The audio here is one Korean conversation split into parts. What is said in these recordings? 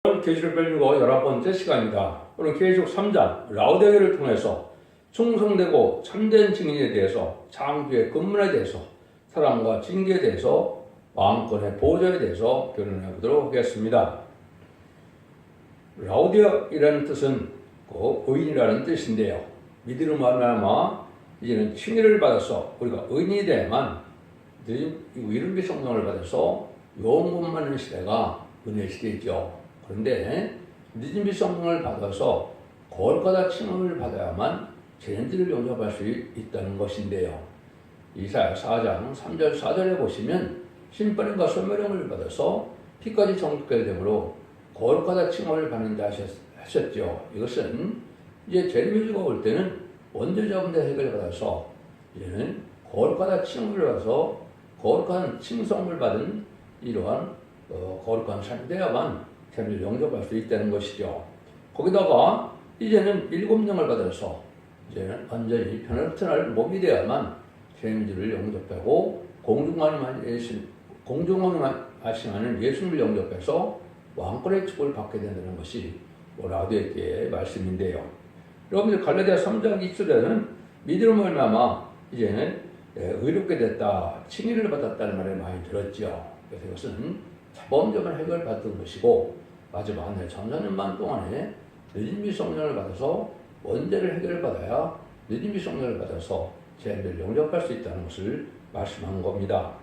오늘 계시록 별미고 11번째 시간입니다. 오늘 계시록 3장 라오디게를 통해서 충성되고 참된 증인에 대해서 창조의 근본에 대해서 사랑과 징계에 대해서 왕권의 보좌에 대해서 교련해 보도록 하겠습니다. 라오디게이라는 뜻은 의인이라는 뜻인데요. 믿음으로 말미암아 이제는 칭의를 받아서 우리가 의인이 돼야만 이름비 성령을 받아서 영원 받는 시대가 은혜 시대이죠. 그런데 믿음의 성령을 받아서 거룩하다 칭함을 받아야만 죄인들을 용납할 수 있다는 것인데요. 이사야 4장 3절 4절에 보시면 심판과 소멸형을 받아서 피까지 정직하게 되므로 거룩하다 칭함을 받는다 하셨죠. 이것은 이제 제르미야가 올 때는 원죄자분들 해결을 받아서 이제는 거룩하다 칭함을 받아서 거룩한 칭송을 받은 이러한 거룩한 삶이 되어야만 죄를 용접할 수 있다는 것이죠. 거기다가 이제는 7명을 받아서 이제는 완전히 편할 몸이 되어야만 죄인들을 용접하고 공중왕이 하시는 예수님을 용접해서 왕권의 축복을 받게 된다는 것이 라오디게의 말씀인데요. 여러분들 갈라디아 3장 2절에는 믿음으로 말미암아 이제는 의롭게 됐다, 칭의를 받았다는 말을 많이 들었죠. 그래서 이것은 자범적인 해결을 받은 것이고 마지막 한 해 전사년만 동안에 믿음의 성령을 받아서 원죄를 해결을 받아야 믿음의 성령을 받아서 죄인들을 용접할 수 있다는 것을 말씀한 겁니다.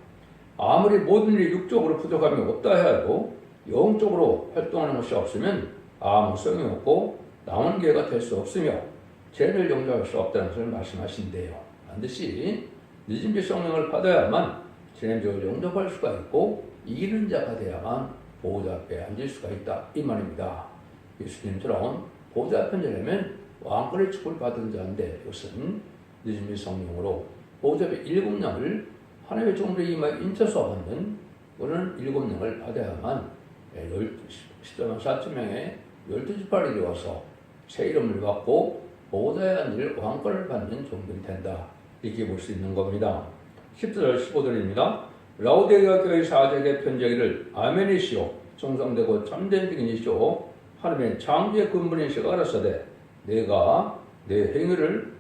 아무리 모든 일이 육적으로 부족함이 없다 해도 영적으로 활동하는 것이 없으면 아무 소용이 없고 남은 기회가 될 수 없으며 죄를 용접할 수 없다는 것을 말씀하신대요. 반드시 믿음의 성령을 받아야만 죄인들을 용접할 수가 있고 이기는 자가 되어야만 보호자 앞에 앉을 수가 있다 이 말입니다. 예수님처럼 보호자 앞에 앉으려면 왕권의 축복을 받은 자인데 이것은 믿음의 성령으로 보호자 앞에 7명을 하나님의 종들이 임하여 인쳐서 받는 그런 7명을 받아야만 10만 4천 명의 12지파를 이루어서 새 이름을 받고 보호자에 앉을 왕권을 받는 종들이 된다 이렇게 볼 수 있는 겁니다. 10절 15절입니다. 라오디게아 교회 사제에게 편지하기를 아멘이시오 충성되고 참된 증인이시오 하나님의 창조의 근본이시가 가라사대 내가 내 행위를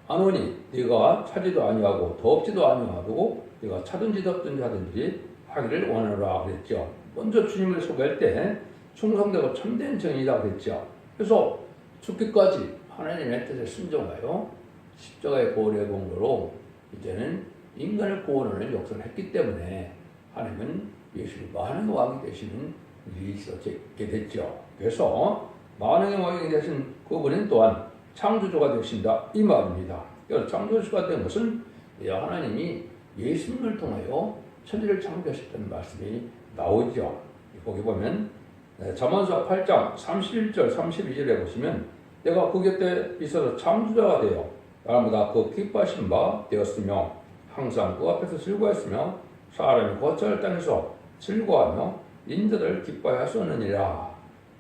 안오니 네가 차지도 아니하고 덥지도 아니하고 네가 차든지 덥든지 하든지 하기를 원하노라 그랬죠. 먼저 주님을 소개할 때 충성되고 참된 증인이다 그랬죠. 그래서 죽기까지 하나님의 뜻에 순종하여 십자가의 보혈의 공로로 이제는 인간을 구원하는 역사를 했기 때문에 하나님은 예수를 만왕의 왕이 되시는 일이 있었게 됐죠. 그래서 만왕의 왕이 되신 그분은 또한 창조주가 되신다 이 말입니다. 그래서 창조주가 된 것은 하나님이 예수님을 통하여 천지를 창조하셨다는 말씀이 나오죠. 거기 보면 잠언서 8장 31절 32절에 보시면 내가 그 곁에 있어서 창조자가 되어 날마다 그 기뻐하신 바 되었으며 항상 그 앞에서 즐거워했으며 사람이 거처할 땅에서 즐거워하며 인자들을 기뻐하여 하셨느니라.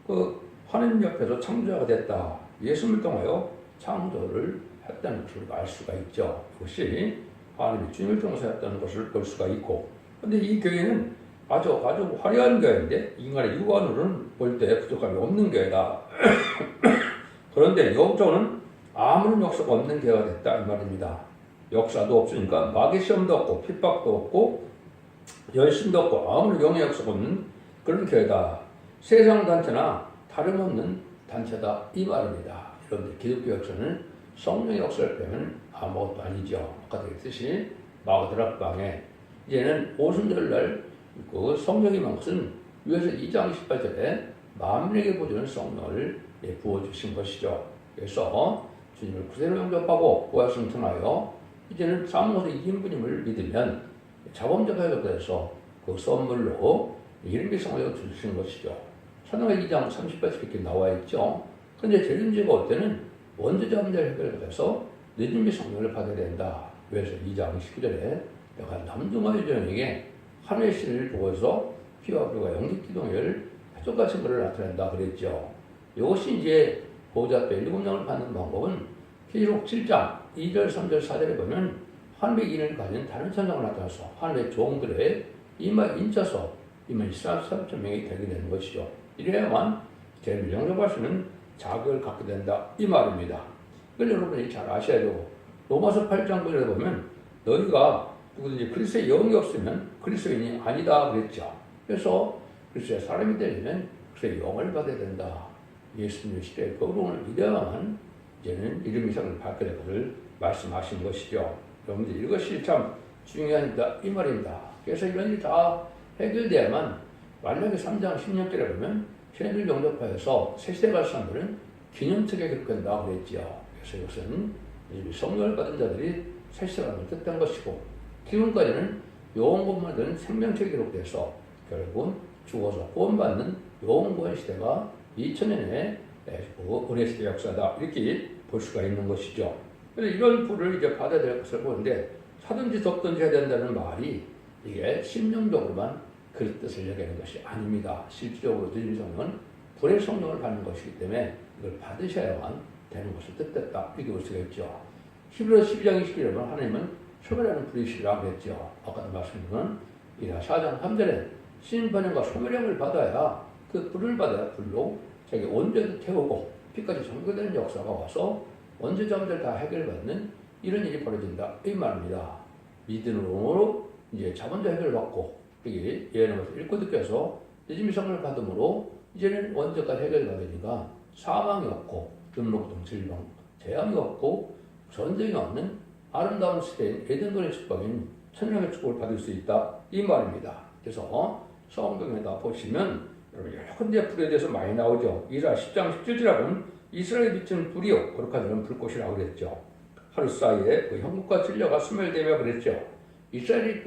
그 하나님 옆에서 창조자가 됐다. 예수님을 통하여 창조를 했다는 것을 알 수가 있죠. 그것이 하나님이 주님을 통해서 했다는 것을 볼 수가 있고, 근데 이 교회는 아주 화려한 교회인데 인간의 육안으로는 볼 때 부족함이 없는 교회다. 그런데 영적으로는 아무런 역사가 없는 교회가 됐다 이 말입니다. 역사도 없으니까 마귀 시험도 없고 핍박도 없고 열심도 없고 아무런 영의 역사가 없는 그런 교회다. 세상 단체나 다름없는 단체다 이 말입니다. 여러분들 기독교 역사는 성령의 역사를 빼면 아무것도 아니죠. 아까 그랬듯이 마가다락방에 이제는 오순절날 그 성령이 만 것은 위에서 2장 28절에 만민에게 보여주는 성령을 부어주신 것이죠. 그래서 주님을 구세로 영접하고 부활승 통하여 이제는 사모서 2인분임을 믿으면 자범적 해결돼서 그 선물로 이름의 성령을 주신 것이죠. 사도행전 2장 38절 이렇게 나와 있죠. 그런데 재림제가 올 때는 원죄자 문제를 해결해서 이름의 성령을 받아야 된다. 그래서 2장 19절에 내가 남중한 유전에게 하늘의 신을 보고서 피와 불과 영직기동을 해적같이 물을 나타낸다 그랬죠. 이것이 이제 보호자 앞에 7명을 받는 방법은 계시록 7장 2절 3절 4절에 보면 하늘의 인을 가진 다른 천사가 나타나서 하늘의 종들의 이마에 인쳐서 이만 13,000명이 되게 되는 것이죠. 이래야만 재를 영접할 수 있는 자격을 갖게 된다 이 말입니다. 그걸 여러분이 잘 아셔야 되고 로마서 8장 보에 보면 너희가 누구든지 그리스도의 영이 없으면 그리스도인이 아니다 그랬죠. 그래서 그리스도의 사람이 되려면 그리스도의 영을 받아야 된다. 예수님의 시대의 거룩을 믿어야만 이제는 이름 이상을 받게 될 것을 말씀하신 것이죠. 여러분들 이것이 참 중요하다 이 말입니다. 그래서 이런 일이 다 해결돼야만 만약에 3장 16절에 보면 신을 영접하여서 새시대 갈 사람들은 기념책에 기록된다 그랬지요. 그래서 이것은 성령을 받은 자들이 새시대 가는 뜻한 것이고 지금까지는 영원권만 든 생명책에 기록돼서 결국은 죽어서 구원받는 영원권 시대가 2000년의 은혜 시대 역사다 이렇게 볼 수가 있는 것이죠. 그래서 이런 불을 이제 받아야 될 것을 보는데 사든지 덮든지 해야 된다는 말이 이게 심령적으로만 그 뜻을 얘기하는 것이 아닙니다. 실질적으로 드린 성령은 불의 성령을 받는 것이기 때문에 이걸 받으셔야만 되는 것을 뜻했다 이렇게 볼 수가 있죠. 히브리서 12장 20절에 보면 하나님은 소멸하는 불이시라 그랬죠. 아까도 말씀드린 건 이라 4장 3절에 신인반영과 소멸형을 받아야 그 불을 받아야 불로 자기 원죄도 태우고 피까지 정교되는 역사가 와서 원죄 자원들 다 해결받는 이런 일이 벌어진다 이 말입니다. 믿음으로 이제 자본자 해결받고 이게 예언하면서 읽고 듣고서 예수님의 성령을 받음으로 이제는 원죄가 해결받으니까 사망이 없고 등록등 질병 재앙이 없고 전쟁이 없는 아름다운 시대인 에덴동의 축복인 천년의 축복을 받을 수 있다 이 말입니다. 그래서 성경에다 보시면 여러분 여러 군데 불에 대해서 많이 나오죠. 이사 10장 17절에 보면 이스라엘에 비치는 불이요 거룩한 이런 불꽃이라고 그랬죠. 하루 사이에 그 형국과 진려가 소멸되며 그랬죠. 이스라엘이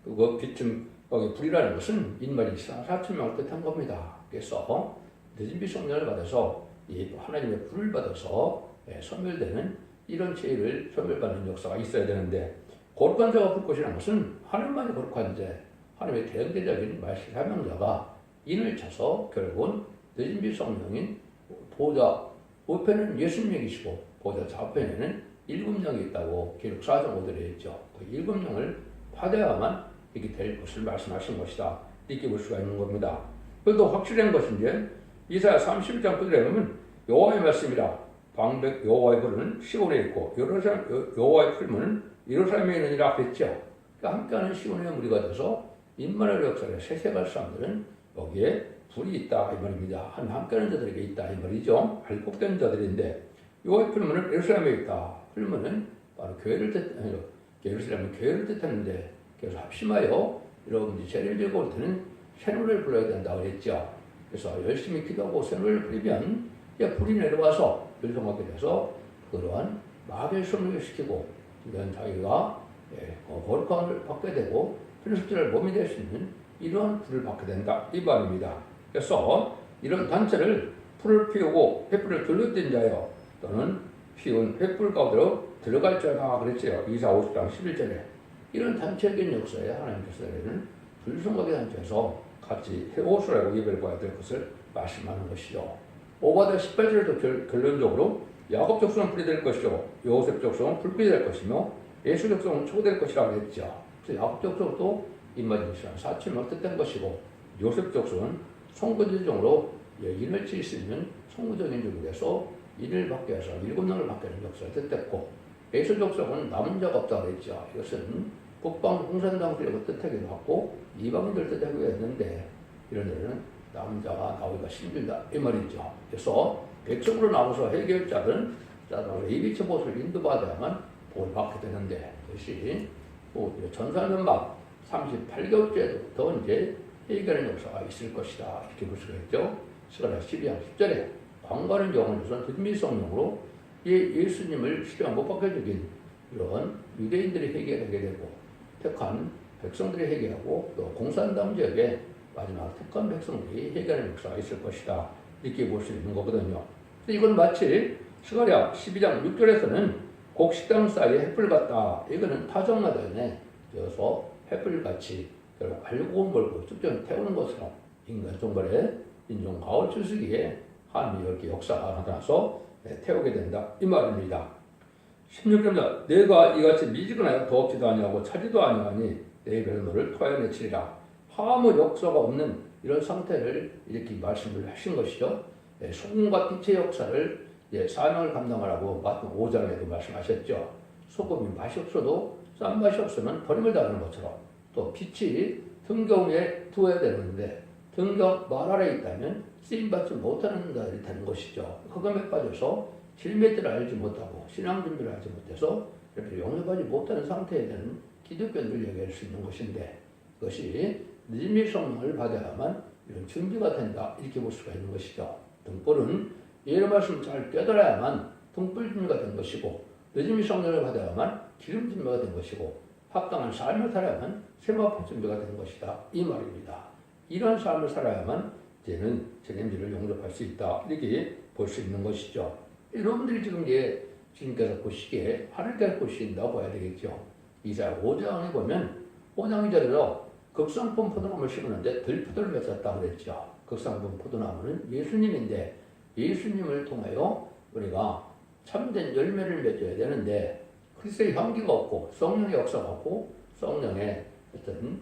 그거 비친 거기 불이라는 것은 인마리 4,000명을 뜻한 겁니다. 그래서 늦은비 성령을 받아서 이 하나님의 불을 받아서 소멸되는 이런 죄를 소멸받는 역사가 있어야 되는데 거룩한 자가 불꽃이라는 것은 하나님만이 거룩한 자, 하나님의 대응대적인 말씀 사명자가 인을 쳐서 결국은 늦은비 성령인 보좌 우편은 예수님이 계시고 보좌 좌편에는 일곱 영이 있다고 기록 4장 5절에 있죠. 그 일곱 영을 받아야만 이렇게 될 것을 말씀하신 것이다. 이렇게 볼 수가 있는 겁니다. 그래도 확실한 것은 이제 이사야 31장 9절에 보면 여호와의 말씀이라 방백 여호와의 불은 시온에 있고 여호와의 풀무는 예루살렘에 있느니라 했죠. 그러니까 함께하는 시온의 무리가 돼서 인마누엘 역사를 세세갈 사람들은 여기에 불이 있다 이 말입니다. 함께하는 자들에게 있다 이 말이죠. 알복된 자들인데 여호와의 풀무는 예루살렘에 있다. 풀무는 바로 교회를 예루살렘은 교회를 뜻하는데 그래서 합심하여 여러분들이 죄를 지고 올 때는 새 노래를 불러야 된다고 그랬죠. 그래서 열심히 기도하고 새 노래를 부르면 불이 내려와서 불성하게 돼서 그러한 마귀를 소멸시키고 이런 자기가 거룩함을 받게 되고 필수적으로 몸이 될 수 있는 이러한 불을 받게 된다 이 말입니다. 그래서 이런 단체를 풀을 피우고 횃불을 둘러댄 자여 또는 피운 횃불 가운데로 들어갈 자가 그랬어요. 이사 50장 11절에 이런 단체적인 역사에 하나님께서는 불성하게 단체에서 같이 해오수라고 예배를 봐야 될 것을 말씀하는 것이죠. 오바댜 18절에도 결론적으로 야곱 족속은 불이 될 것이요 요셉 족속은 불빛이 될 것이며 예수 족속은 초될 것이라고 했죠. 그래서 야곱 족속도 인마지시란 4,000명 뜻된 것이고 요셉 족속은 송구제종으로 인을 칠 수 있는 송구적인 종에서 인을 받게 해서 7명을 받게 하는 역사를 뜻했고 예수 족속은 남은 자가 없다고 했죠. 이것은 북방 공산당들이라고 뜻하기도 하고 이방인들 뜻하기도 했는데 이런 데는 남은 자가 나오기가 힘들다 이 말이죠. 그래서 백성으로 나와서 해결자들은 레위기 보수를 인도받아야만 복을 받게 되는데 그것이 전사면막 38개월째부터 이제 해결하는 역사가 있을 것이다 이렇게 볼 수가 있죠. 스가랴 12장 10절에 광고하는 영혼을 선 듣미성령으로 예수님을 실현 못 받게 되긴 이런 유대인들이 해결하게 되고 택한 백성들이 해결하고 또 공산당 지역에 마지막 택한 백성들이 해결하는 역사가 있을 것이다 이렇게 볼 수 있는 거거든요. 이건 마치 스가랴 12장 6절에서는 곡식당 사이에 횃불 같다. 이거는 타정마다에 여서 횃불같이 결국 알고 벌고 쭉쭉 태우는 것처럼 인간 종발의 인종 가을 추수기에 하나님이 이렇게 역사가 나타나서 태우게 된다 이 말입니다. 16절입니다. 내가 이같이 미지근하여 더럽지도 아니하고 차지도 아니하니 내 입에서 너를 토하여 내치리라. 아무 역사가 없는 이런 상태를 이렇게 말씀을 하신 것이죠. 소금과 빛의 역사를 사명을 감당하라고 마태복음 5장에도 말씀하셨죠. 소금이 맛이 없어도 짠맛이 없으면 버림을 당하는 것처럼 또 빛이 등경에 두어야 되는데 등경 말 아래 있다면 쓰임받지 못하는 자들이 되는 것이죠. 흑암에 빠져서 질매들을 알지 못하고 신앙 준비를 하지 못해서 이렇게 용납하지 못하는 상태에 되는 기독교인을 얘기할 수 있는 것인데 그것이 늦음이 성령을 받아야만 이런 준비가 된다 이렇게 볼 수가 있는 것이죠. 등불은 예의 말씀을 잘 깨달아야만 등불 준비가 된 것이고 늦음이 성령을 받아야만 기름 준비가 된 것이고 합당한 삶을 살아야만 세마포 준비가 된 것이다 이 말입니다. 이런 삶을 살아야만 이제는 재림지를 용접할 수 있다 이렇게 볼 수 있는 것이죠. 여러분들이 지금 주님께서 보시기에 하늘께서 보신다고 봐야 되겠죠. 이사야 5장에 보면 5장 2절에서 극상품 포도나무를 심었는데 들포도를 맺었다 그랬죠. 극상품 포도나무는 예수님인데 예수님을 통하여 우리가 참된 열매를 맺어야 되는데 그리스도의 향기가 없고 성령의 역사가 없고 성령의 어떤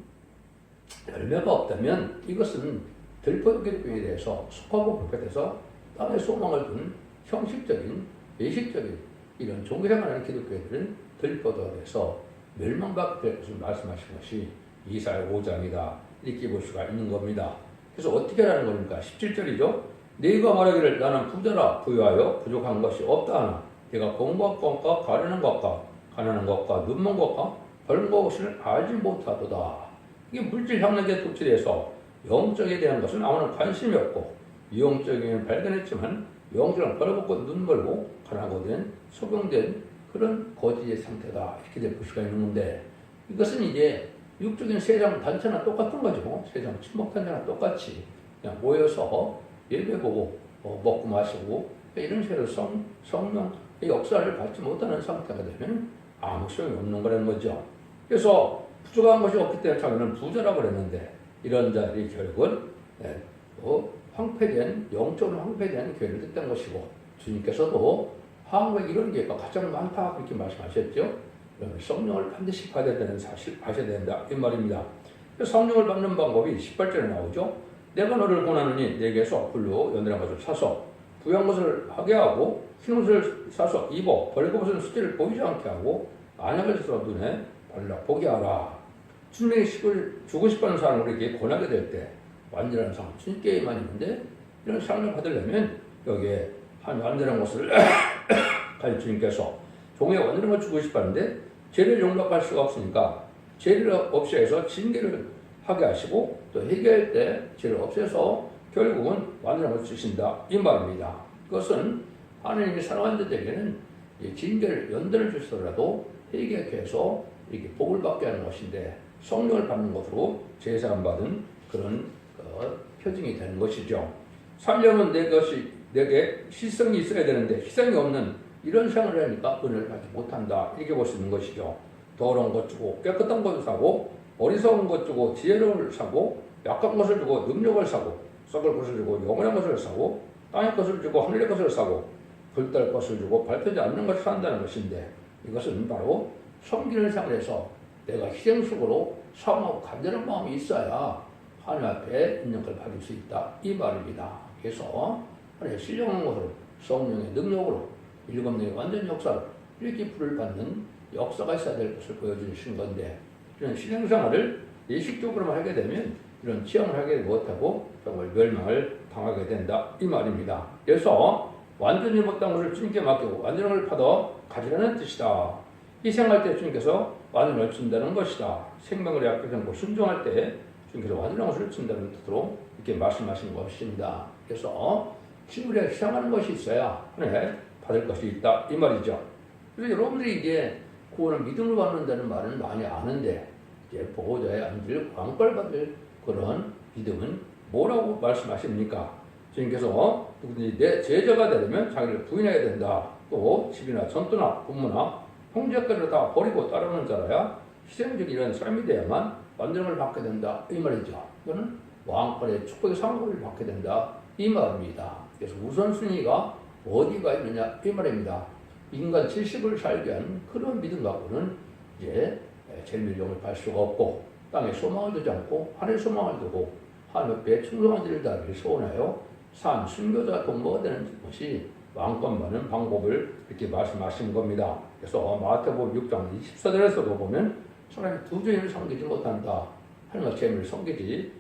열매가 없다면 이것은 들포도 기독교에 대해서 속하고 불패돼서 땅에 소망을 둔 형식적인 외식적인 이런 종교생활하는 기독교인들은 들포도가 돼서 멸망받게 될 것을 말씀하신 것이 이사야 5장이다 이렇게 볼 수가 있는 겁니다. 그래서 어떻게 하라는 겁니까? 17절이죠. 네가 말하기를 나는 부자라 부유하여 부족한 것이 없다 하나 네가 공부한 것과 가르는 것과 가난한 것과 눈먼 것과 벌은 것을 알지 못하도다. 이게 물질 향락에 도출해서 영적에 대한 것은 아무런 관심이 없고 유용적인 발견했지만 영적은 벌어먹고 눈 멀고 가난하고 된 소경된 그런 거지의 상태다 이렇게 볼 수가 있는 건데 이것은 이제 육적인 세상 단체나 똑같은 거죠. 세상 친목 단체나 똑같이 그냥 모여서 예배보고 먹고 마시고 이런 식으로 성령의 역사를 받지 못하는 상태가 되면 아무 소용이 없는 거라는 거죠. 그래서 부족한 것이 없기 때문에 자기는 부자라고 그랬는데 이런 자들이 결국은 황폐된 영적으로 황폐된 교회를 뜻한 것이고 주님께서도 한국에 이런 교회가 가장 많다 그렇게 말씀하셨죠. 성령을 반드시 받아야 되는 사실 아셔야 된다 이 말입니다. 성령을 받는 방법이 18절에 나오죠. 내가 너를 권하느니 내게서 불로 연단한 것을 사서 부유한 것을 하게 하고 흰 옷을 사서 입어 벌거벗은 수치를 보이지 않게 하고 안약을 사서 눈에 발라 보게 하라. 주님의 식을 주고 싶어하는 사람을 우리에게 권하게 될 때 완전한 상 주님께만 있는데 이런 상을 받으려면 여기에 한 완전한 것을 가진 주님께서 종의 완전한 걸 주고 싶었는데 죄를 용납할 수가 없으니까 죄를 없이 해서 징계를 하게 하시고 또 회개할 때 죄를 없애서 결국은 완전한 걸 주신다 이 말입니다. 그것은 하나님이 사랑하는 자들에게는 징계를 연단을 주시더라도 회개하게 해서 이렇게 복을 받게 하는 것인데 성령을 받는 것으로 제사함 받은 그런 표징이 되는 것이죠. 살려면 내게 희생이 있어야 되는데 희생이 없는 이런 생활을 하니까 은혜를 받지 못한다 이렇게 볼 수 있는 것이죠. 더러운 것 주고 깨끗한 것을 사고 어리석은 것 주고 지혜로움을 사고 약한 것을 주고 능력을 사고 썩을 것을 주고 영원한 것을 사고 땅의 것을 주고 하늘의 것을 사고 불달 것을 주고 밟히지 않는 것을 산다는 것인데 이것은 바로 섬기는 생활에서 내가 희생식으로 사랑하고 간절한 마음이 있어야 하나님 앞에 인정을 받을 수 있다 이 말입니다. 그래서 하나님의 신령한 것으로 성령의 능력으로 일곱명의 완전 역사로 이렇게 불을 받는 역사가 있어야 될 것을 보여주신 건데 이런 신앙생활을 예식적으로만 하게 되면 이런 체험을 하게 못하고 정말 멸망을 당하게 된다 이 말입니다. 그래서 완전히 못한 것을 주님께 맡기고 완전한 것을 받아 가지라는 뜻이다. 희생할 때 주님께서 완전을 준다는 것이다. 생명을 약속하고 순종할 때 주님께서 완전한 것을 준다는 뜻으로 이렇게 말씀하신 것입니다. 그래서 친구를 희생하는 것이 있어야 하나님 받을 것이 있다 이 말이죠. 그래서 여러분들이 이제 구원을 믿음으로 받는다는 말은 많이 아는데 이제 보호자의 안질 광벌 받을 그런 믿음은 뭐라고 말씀하십니까? 주님께서 누구든지 내 제자가 되려면 자기를 부인해야 된다. 또 집이나 전토나 부모나 형제까지를 다 버리고 따르는 자라야 희생적인 이런 삶이 돼야만 완전을 받게 된다 이 말이죠. 이거는 왕권의 축복의 상급을 받게 된다 이 말입니다. 그래서 우선순위가 어디가 있느냐 이 말입니다. 인간 70을 살게 한 그런 믿음 갖고는 이제 재미를 영접할 수가 없고 땅에 소망을 두지 않고 하늘에 소망을 두고 하나님 앞에 충성한 일들을 소원하여 산 순교자 동무가 되는 것이 왕권 받는 방법을 이렇게 말씀하신 겁니다. 그래서 마태복음 6장 24절에서도 보면 사람이 두 주인을 섬기지 못한다. 하나님과 재물을 섬기지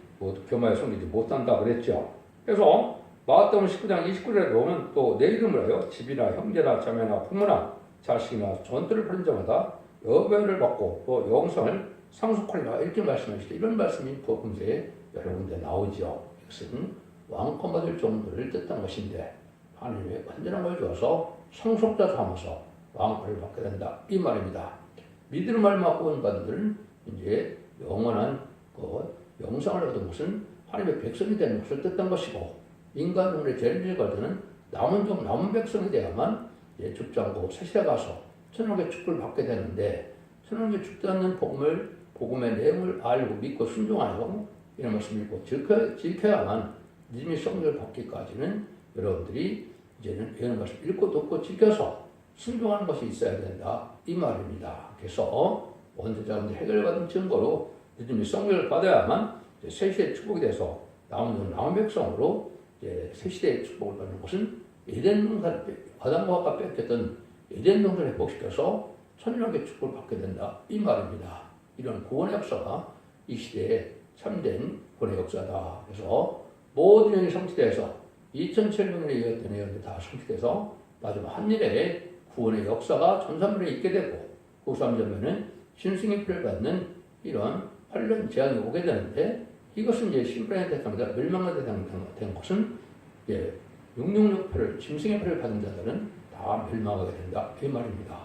교만에 섬기지 못한다 그랬죠. 그래서 마태복음 19장 29절에 보면 또 내 이름을 하여 집이나 형제나 자매나 부모나 자식이나 전투를 벌인 자마다 여배를 받고 또 영생을 상속하리라 이렇게 말씀하시죠. 이런 말씀이 복음서에 여러 군데 나오죠. 이것은 왕권 받을 정도를 뜻한 것인데 하나님의 완전한 걸 주어서 상속자 삼아서 왕권을 받게 된다 이 말입니다. 믿음을 말마 구원받은 들은 이제 영원한 영생을 얻은 것은 하나님의 백성이 되는 것을 뜻한 것이고 인간 중에 죄를 지을 때는 남은 백성이 되야만 죽지 않고 세시에 가서 천국의 축복을 받게 되는데 천국의 죽지 않는 복음의 내용을 알고 믿고 순종하여 이런 말씀을 읽고 지켜야만 믿음의 성령을 받기까지는 여러분들이 이제는 이런 말씀을 읽고 듣고 지켜서 순종하는 것이 있어야 된다 이 말입니다. 그래서 원죄자분들 해결받은 증거로 믿음의 성령을 받아야만 세시의 축복이 돼서 남은 백성으로 새시대의 축복을 받는 것은 에덴 동산을 아담과 하와가 뺏겼던 에덴 동산을 회복시켜서 천년의 축복을 받게 된다 이 말입니다. 이런 구원의 역사가 이 시대에 참된 구원의 역사다. 그래서 모든 영이 성취돼서 2700년에 이었던 예언들 다 성취돼서 마지막 한일에 구원의 역사가 전산물에 있게 되고 그 3점에는 신승의 피를 받는 이런 환란 재앙이 오게 되는데 이것은 이제 심판의 대상자, 멸망의 대상자 된 것은 666표를, 짐승의 표를 받은 자들은 다 멸망하게 된다. 이 말입니다.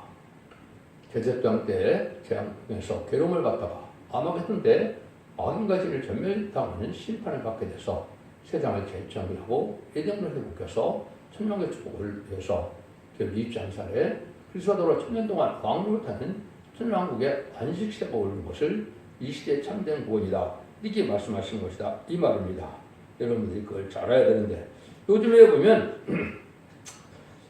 대제병 때 재앙에서 괴로움을 받다가 아마겟돈 때 악인과 죄를 전멸당하는 심판을 받게 돼서 세상을 재창조하고 예정을 회복해서 천년의 축복을 위해서 21살에 그리스도로 천년 동안 왕국을 타는 천년왕국의 안식시대가 오는 것을 이 시대에 참된 구원이다. 이렇게 말씀하신 것이다. 이 말입니다. 여러분들이 그걸 잘 알아야 되는데 요즘에 보면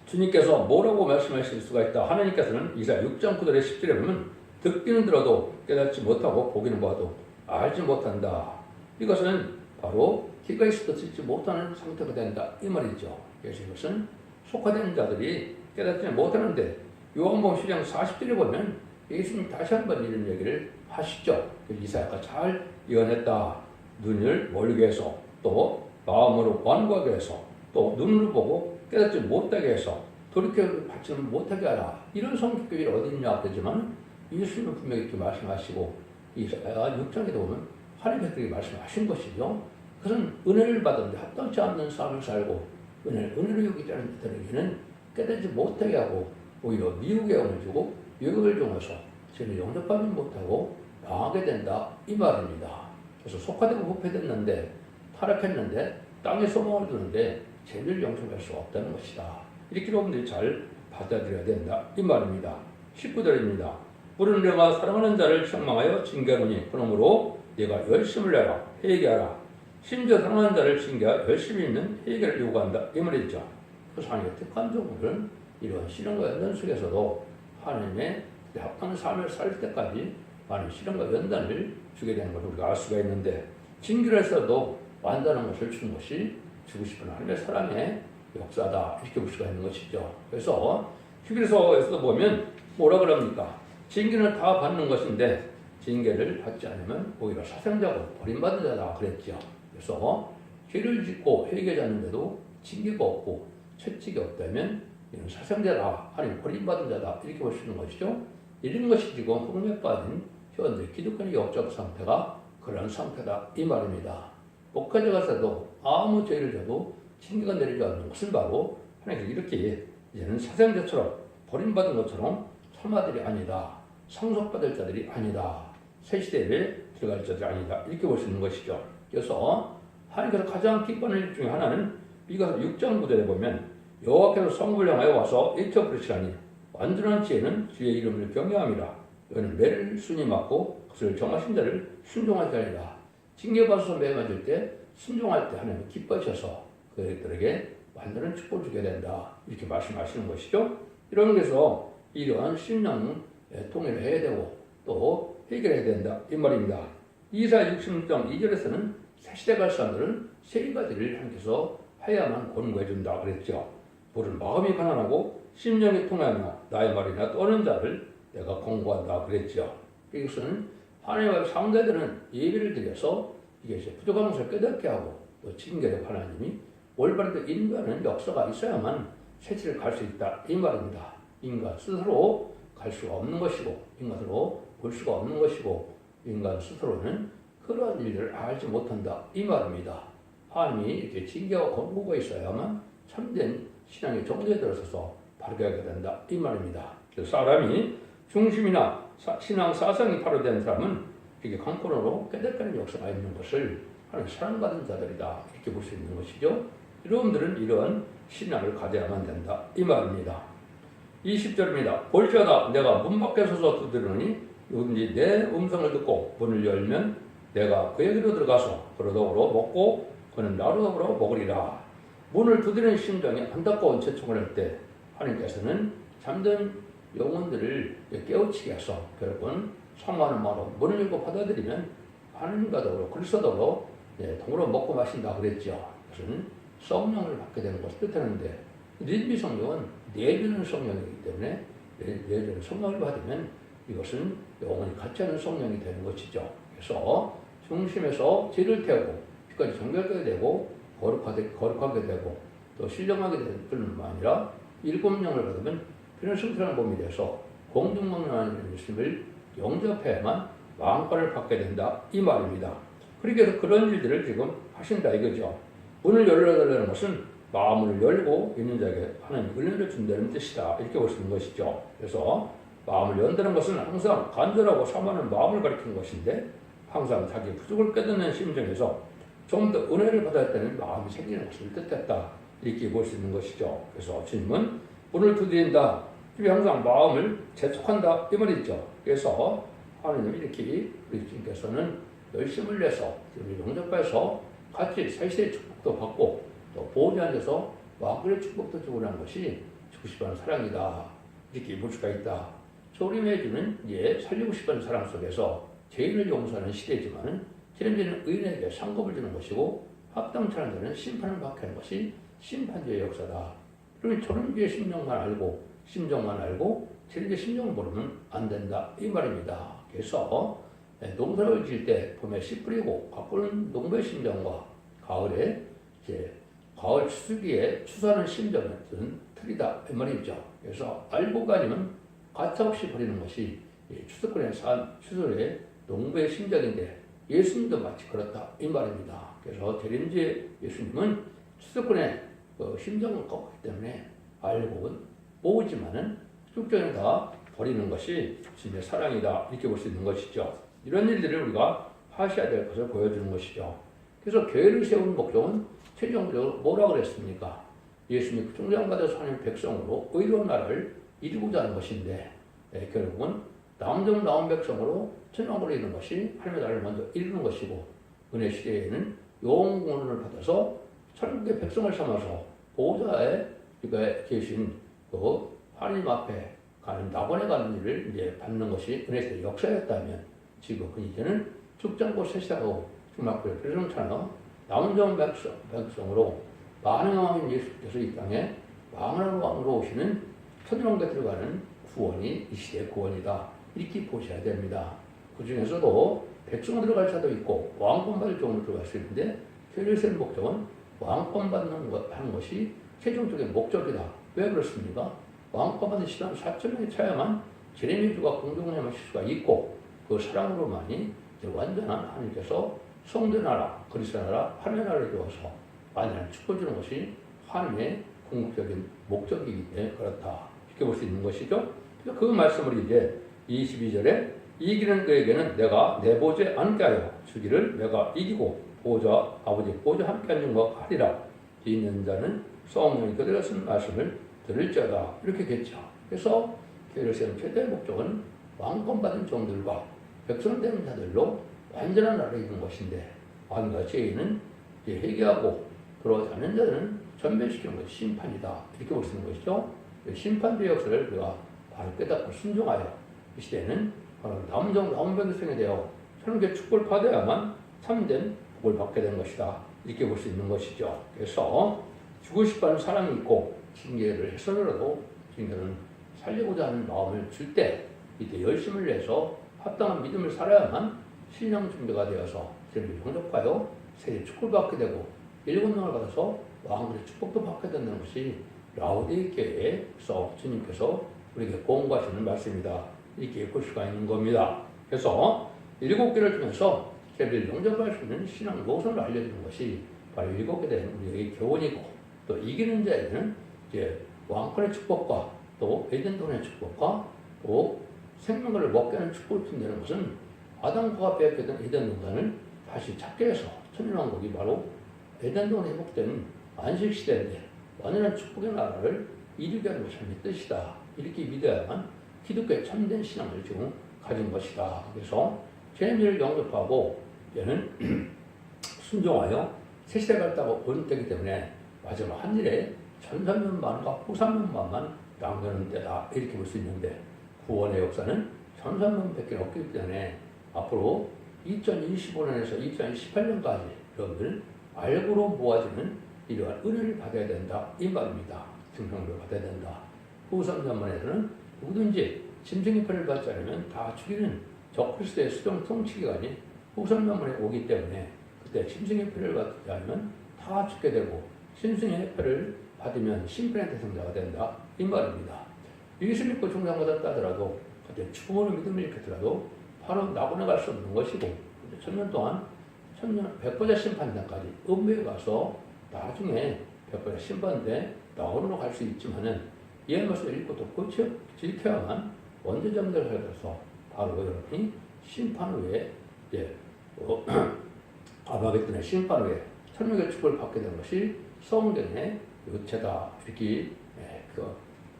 주님께서 뭐라고 말씀하실 수가 있다. 하나님께서는 이사야 6장 9절에 10절에 보면 듣기는 들어도 깨닫지 못하고 보기는 봐도 알지 못한다. 이것은 바로 귀가 있어도 듣지 못하는 상태가 된다. 이 말이죠. 그래서 이것은 속화된 자들이 깨닫지 못하는데 요한복음 10장 40절에 보면 예수님 다시 한번 이런 얘기를 하시죠. 이사야가 잘 예언했다. 눈을 멀게 해서 또 마음으로 완고하게 해서 또 눈으로 보고 깨닫지 못하게 해서 돌이켜 받지 못하게 하라. 이런 성격이 어디 있냐 그러지만 예수님은 분명히 이렇게 말씀하시고 이사야 6장에도 보면 하나님께서 그렇게 말씀하신 것이죠. 그것은 은혜를 받았는데 합당치 않는 삶을 살고 은혜를 여기지 않는 자들에게는 깨닫지 못하게 하고 오히려 미혹의 영을 주고 유혹을 중해서 죄를 영접하지 못하고 당하게 된다. 이 말입니다. 그래서 속화되고 부패됐는데 타락했는데 땅에 소망을 두는데 죄를 영접할 수 없다는 것이다. 이렇게 여러분들이 잘 받아들여야 된다. 이 말입니다. 19절입니다. 부르는 내가 사랑하는 자를 책망하여 징계하노니 그러므로 네가 열심을 내라 회개하라. 심지어 사랑하는 자를 징계하여 열심히 있는 회개를 요구한다. 이 말이죠. 그래서 하나님의 택한 종들은 이런 시련과 연단 속에서도 하나님의 합당한 삶을 살 때까지 많은 시련과 연단을 주게 되는 것을 우리가 알 수가 있는데 징계를 해서도 완전한 것을 주는 것이 주고 싶은 하나님의 사랑의 역사다. 이렇게 볼 수가 있는 것이죠. 그래서 히브리서에서도 보면 뭐라 그럽니까? 징계는 다 받는 것인데 징계를 받지 않으면 오히려 사생자고 버림받은 자다 그랬죠. 그래서 죄를 짓고 회개하지 않는데도 징계가 없고 채찍이 없다면 이는 사생자다. 아니 버림받은 자다. 이렇게 볼 수 있는 것이죠. 이런 것이 지금 흑맥 빠진 현재 기독교의 영적 상태가 그런 상태다. 이 말입니다. 목회자 가서도 아무 죄를 져도 징계가 내리지 않는 것은 바로 하나님께서 이렇게 이제는 사생자처럼 버림받은 것처럼 참아들이 아니다. 상속받을 자들이 아니다. 새 시대에 들어갈 자들이 아니다. 이렇게 볼 수 있는 것이죠. 그래서 하나님께서 가장 기뻐하는 일 중에 하나는 미가서 6장 9절에 보면 여호와께서 성읍을 향하여 와서 일쳐 부르시라니 완전한 지혜는 주의 이름을 경외함이라. 너는 매를 순히 맞고 그것을 정하신 자를 순종하게 하리라. 징계받아서 매 맞을 때 순종할 때 하나님은 기뻐하셔서 그들에게 완전한 축복을 주게 된다. 이렇게 말씀하시는 것이죠. 이런 데서 이러한 신앙 통일을 해야 되고 또 해결해야 된다. 이 말입니다. 이사야 66장 2절에서는 새 시대 갈 사람들은 세 가지를 하나님께서 해야만 권고해 준다 그랬죠. 물은 마음이 가난하고 심령이 통하며 나의 말이나 떠는 자를 내가 권고한다 그랬죠. 이것은 하나님의 상대들은 예배를 드려서 이게 이제 부족한 것을 깨닫게 하고 또 징계력 하나님이 올바르게 인도하는 역사가 있어야만 새치를 갈 수 있다 이 말입니다. 인간 스스로 갈 수가 없는 것이고 인간으로 볼 수가 없는 것이고 인간 스스로는 그러한 일들을 알지 못한다 이 말입니다. 하나님이 이렇게 징계와 권고가 있어야만 참된 신앙의 정죄에 들어서서 바르게 하게 된다 이 말입니다. 사람이 중심이나 신앙 사상이 파괴된 사람은 이게 강권으로 깨닫는 역사가 있는 것을 하나님 사랑받은 자들이다 이렇게 볼 수 있는 것이죠. 여러분들은 이런 신앙을 가져야만 된다 이 말입니다. 20절입니다. 볼지어다 내가 문 밖에 서서 두드리노니 누구든지 내 음성을 듣고 문을 열면 내가 그에게로 들어가서 그로 더불어 먹고 그는 나로 더불어 먹으리라. 문을 두드리는 심정이 안타까운 재촉을 할 때 하나님께서는 잠든 영혼들을 깨우치게 해서 결국은 성화하는 마음으로 문을 열고 받아들이면 하나님과 더불어 그리스도 더불어 동으로 먹고 마신다 그랬죠. 그것은 성령을 받게 되는 것을 뜻하는데 린비 성령은 내주는 성령이기 때문에 내주는 성령을 받으면 이것은 영원히 같이 하는 성령이 되는 것이죠. 그래서 중심에서 죄를 태우고 피까지 정결하게 되고 거룩하게 되고 또 신령하게 되는 뿐만 아니라 일곱 영을 받으면 피는 승천한 몸이 돼서 공중망령하는 예수님을 영접해야만 왕권을 받게 된다 이 말입니다. 그렇게 그런 일들을 지금 하신다 이거죠. 문을 열어달라는 것은 마음을 열고 있는 자에게 하나님 은혜를 준다는 뜻이다 이렇게 볼 수 있는 것이죠. 그래서 마음을 연다는 것은 항상 간절하고 사모하는 마음을 가리키는 것인데 항상 자기 부족을 깨닫는 심정에서 좀 더 은혜를 받아야 되는 마음이 생기는 것을 뜻했다 이렇게 볼 수 있는 것이죠. 그래서 주님은 문을 두드린다. 주님이 항상 마음을 재촉한다 이 말이죠. 그래서 하나님이 이렇게 우리 주님께서는 열심을 내서 우리 영접해서 같이 세시의 축복도 받고 또 보호자 앉아서 왕권의 축복도 주고 한 것이 주고 싶어하는 사랑이다 이렇게 볼 수가 있다. 소림해 주는 살리고 싶어하는 사랑 속에서 죄인을 용서하는 시대지만 죄인은 의인에게 상급을 주는 것이고 합당치 않은 자는 심판을 받게 하는 것이 심판주의 역사다. 그러면 저런주의 심정만 알고 죄인의 심정을 모르면 안 된다 이 말입니다. 그래서 농사를 지을 때 봄에 씨 뿌리고 가꾸는 농부의 심정과 가을에 가을 추수기에 추수하는 심정은 틀리다 이 말이죠. 그래서 알고 가지면 가차없이 버리는 것이 추수꾼의 추수의 농부의 심정인데 예수님도 마치 그렇다 이 말입니다. 그래서 재림주의 예수님은 추수꾼의 심정을 꺾기 때문에 알고는 모으지만은 쭉전에 다 버리는 것이 주님의 사랑이다 이렇게 볼 수 있는 것이죠. 이런 일들을 우리가 하셔야 될 것을 보여주는 것이죠. 그래서 교회를 세우는 목적은 최종적으로 뭐라 그랬습니까? 예수님이 중장받아서 하나님 백성으로 의로운 나라를 이루고자 하는 것인데 결국은 나온 백성으로 천왕으로 이루는 것이 하나님의 나라를 먼저 이루는 것이고 은혜 시대에는 영원을 받아서 천국의 백성을 삼아서 보호자에 계신 그 하나님 앞에 가는 낙원에 가는 일을 이제 받는 것이 은혜 시대 역사였다면 지금은 이제는 죽장고 세시하고 중막부의 필승처럼 나온 백성으로 많은 왕인 예수께서 이 땅에 왕으로 오시는 천왕국에 들어가는 구원이 이 시대의 구원이다 이렇게 보셔야 됩니다. 그 중에서도 백성 들어갈 자도 있고 왕권 받을 종으로 들어갈 수 있는데 교회를 세우는 목적은 왕권 받는 하는 것이 최종적인 목적이다. 왜 그렇습니까? 왕권 받는 시간 4천명이 차야만 제레미주가 공동체만 실 수가 있고 그 사랑으로만이 이제 완전한 하나님께서 성전 나라, 그리스도 나라, 하나님의 나라를 이루어서 완전한 축복을 주는 것이 하나님의 궁극적인 목적이기 때문에 그렇다. 이렇게 볼 수 있는 것이죠. 그 말씀을 이제 22절에 이기는 그에게는 내가 내 보좌에 앉게 하여 주기를 내가 이기고 아버지 보좌에 함께 앉은 것 하리라. 있는 자는 성령이 그대로 쓴 말씀을 들을지어다. 이렇게 겠죠. 그래서 교회를 세운 최대의 목적은 왕권 받은 종들과 백성 되는 자들로 완전한 나라를 이루는 것인데 왕과 죄인은 회개하고 들어오지 않는 자들은 전멸시키는 것이 심판이다. 이렇게 볼 수 있는 것이죠. 심판주의 역사를 우리가 바로 깨닫고 순종하여 이 시대에는 나온 백성이 되어 천국의 축복을 받아야만 참된 복을 받게 되는 것이다. 이렇게 볼 수 있는 것이죠. 그래서 주고 싶어하는 사람이 있고 징계를 해서라도 징계는 살리고자 하는 마음을 줄 때 이때 열심을 내서 합당한 믿음을 살아야만 신령 준비가 되어서 주님을 영접하여 세계 축복을 받게 되고 일곱 명을 받아서 왕들의 축복도 받게 되는 것이 라오디게에서 주님께서 우리에게 공부하시는 말씀이다. 이렇게 볼 수가 있는 겁니다. 그래서 7개를 통해서 세계를 영접할 수 있는 신앙 노선을 알려주는 것이 바로 7개 된 우리에게 교훈이고, 또 이기는 자에게는 이제 왕권의 축복과 또 에덴동의 축복과 또 생명을 먹게 하는 축복을 준다는 것은 아담과 빼앗겼던 에덴 동산을 다시 찾게 해서 천년왕국이 바로 에덴동에 회복된 안식시대인데 완전한 축복의 나라를 이루게 하는 것이 하나님의 뜻이다. 이렇게 믿어야만 기독교의 참된 신앙을 지금 가진 것이다. 그래서 재미를 영접하고 얘는 순종하여 새시대 갔다고 번때기 때문에 마지막 한 일에 천삼년만과 후삼년만만 남겨놓은 때다. 이렇게 볼 수 있는데 구원의 역사는 천삼년밖에 없기 때문에 앞으로 2025년에서 2028년까지 여러분들 알고로 모아지는 이러한 은혜를 받아야 된다. 이 말입니다. 증명을 받아야 된다. 후삼년만에서는 누구든지 짐승의 표를 받지 않으면 다 죽이는 적그리스도의 수령 통치기간이 후삼년만에 오기 때문에 그때 짐승의 표를 받지 않으면 다 죽게 되고 짐승의 표를 받으면 심판의 대상자가 된다. 이 말입니다. 예수 믿고 중상받았다 하더라도 그때 죽음으로 믿음을 일으켰더라도 바로 낙원에 갈 수 없는 것이고 천년 동안 백보자 심판단까지 음부에 가서 나중에 백보자 심판대 낙원으로 갈 수 있지만은 이 말씀을 읽고 또 지켜야만 원죄자들을 살려서 바로 여러분이 심판 후에 아마겟돈의 심판 후에 천국의 축복을 받게 되는 것이 성경의 요체다. 이렇게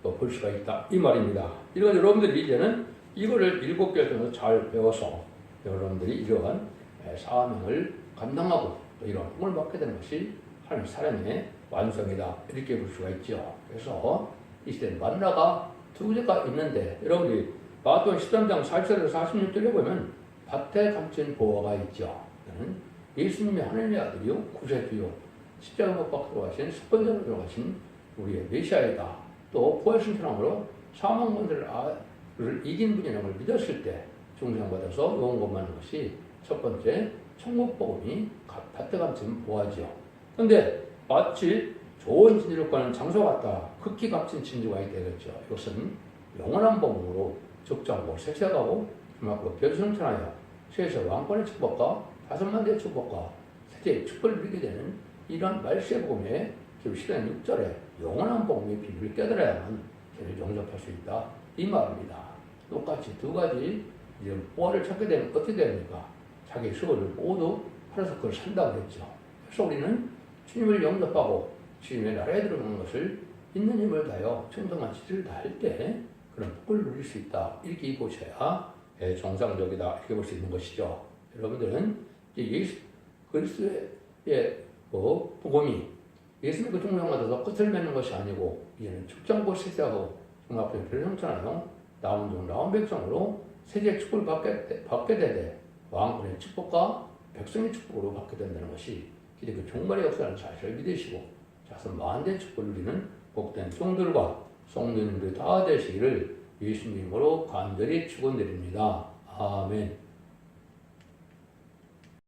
볼 수가 있다. 이 말입니다. 이런 여러분들이 이제는 이거를 7개를 통해서 잘 배워서 여러분들이 이러한 사명을 감당하고 또 이러한 꿈을 받게 되는 것이 하나님 사람의 완성이다. 이렇게 볼 수가 있죠. 그래서 이 시대는 만나가 두 개가 있는데 여러분들이 마태복음 13장 44절에서 46절에 보면 밭에 감춘 보화가 있죠. 예수님의 하나님의 아들이요 구세주요 십자가 못 박히러 가신 첫 번째로 들어가신 우리의 메시아이다. 또 부활신 사랑으로 사망 권세를 이긴 분이라는 걸 믿었을 때 중생받아서 영원권받는 것이 첫 번째 천국 복음이 밭에 감춘 보화지요. 그런데 마치 좋은 진주를 가는 장소 같다. 극히 값진 진주가 되겠죠. 이것은 영원한 복음으로 적장하고 색색하고 그만큼 별성천하여 세에서 왕권의 축복과 5만대의 축복과 세계의 축복을 누리게 되는 이러한 말세의 복음에 지금 시대는 6절에 영원한 복음의 비밀을 깨달아야만 저를 영접할 수 있다. 이 말입니다. 똑같이 두 가지 보화를 찾게 되면 어떻게 됩니까? 자기 수고를 모두 팔아서 그걸 산다고 했죠. 그래서 우리는 주님을 영접하고 주님의 나라에 들어가는 것을 있는 힘을 다하여 충성한 지지를 다할 때 그런 복을 누릴 수 있다. 이렇게 보셔야 정상적이다. 이렇게 볼 수 있는 것이죠. 여러분들은 예수 그리스도의 복음이 예수 믿고 중생받아서 끝을 맺는 것이 아니고 이제는 축장고 세세하고 중학교 별성천하여 나온 종 나온 백성으로 세계의 축복을 받게 되되 왕권의 축복과 백성의 축복으로 받게 된다는 것이 기독교 종말의 역사라는 사실을 믿으시고 자선 만대의 축복을 누리는 복된 종들과 성도님들이 다 되시기를 예수님으로 간절히 축원드립니다. 아멘.